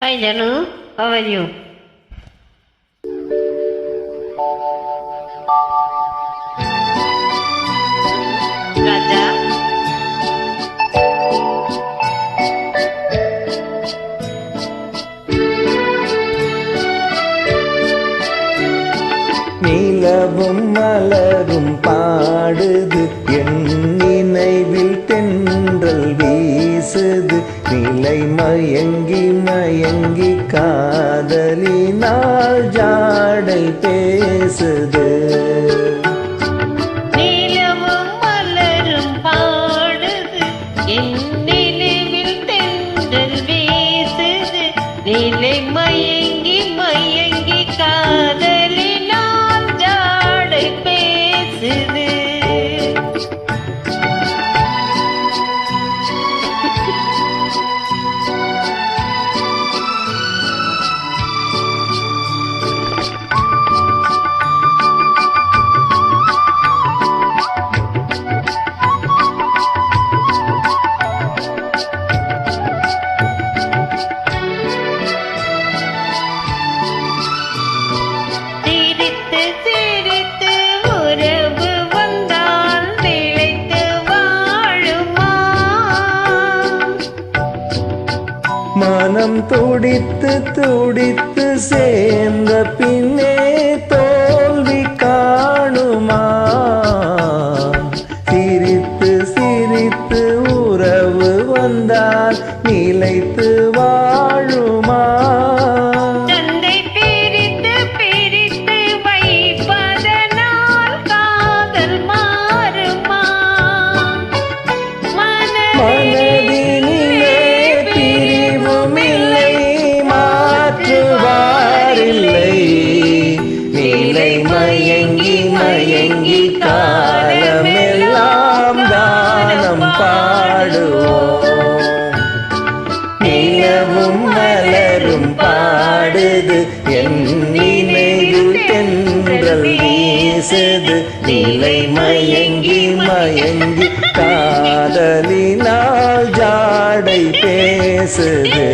Hi Janu, how are you? Raja, நிலவும் மலரும் பாடுது என் நினைவில் தென்றல் வீசுது நிலை மயங்கி மயங்கி காதலினால் ஜாடை பேசுது நிலவும் மலரும் பாடுது என் நினைவில் தென்றல் வீசுது நிலை மயங்கி மயங்கி காதலினால் ஜாடை பேசுது. சிரித்து சிரித்து உறவு வந்தால் நிலைத்து வாழுமா? மனம் துடித்து துடித்து சேர்ந்த பின்னே தோல்வி காணுமா சிரித்து சிரித்து உறவு வந்தால் நிலைத்து வாழுமா சண்டை பிரித்து பிரித்து வைப்பதனால் காதல் மாறுமா? மனதினிலே பிரிவுமில்லை மாற்றுவாரில்லை நிலை மயங்கி மயங்கி காலமெல்லாம் தானம் பாடுவோம் நிலவும் மலரும் பாடுது என் நினைவில் தென்றல் வீசுது நிலை மயங்கி மயங்கி காதலினால் ஜாடை பேசுது.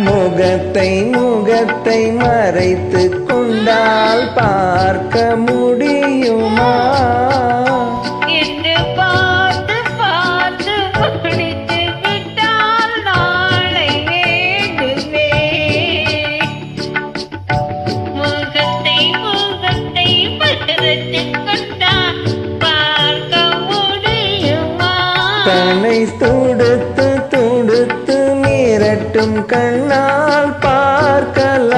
முகத்தை முகத்தை மறைத்து கொண்டால் பார்க்க முடியுமா என்று பார்த்து பார்த்து படித்து விட்டால் நாளை வேண்டுமே. முகத்தை முகத்தை மறைத்து கொண்டால் பார்க்க முடியுமா? தன்னை துடுத்து துடுத்து மிரட்டும் கண்ணால் பார்க்கலாகுமா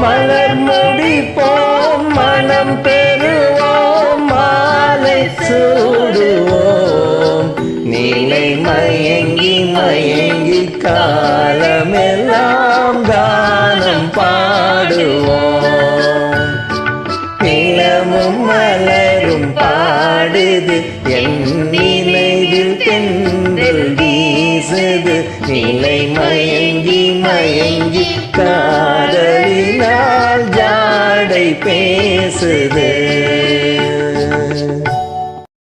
மலர் முடிப்போம் மனம் பெறுவோம் மாலை சூடுவோம் நிலை மயங்கி மயங்கி காலமெல்லாம் கானம் பாடுவோம் நிலமும் மலரும் பாடுது என் நினைவில் தென்றல் வீசுது நிலை மயங்கி மயங்கி காதலினால் ஜாடை பேசுது.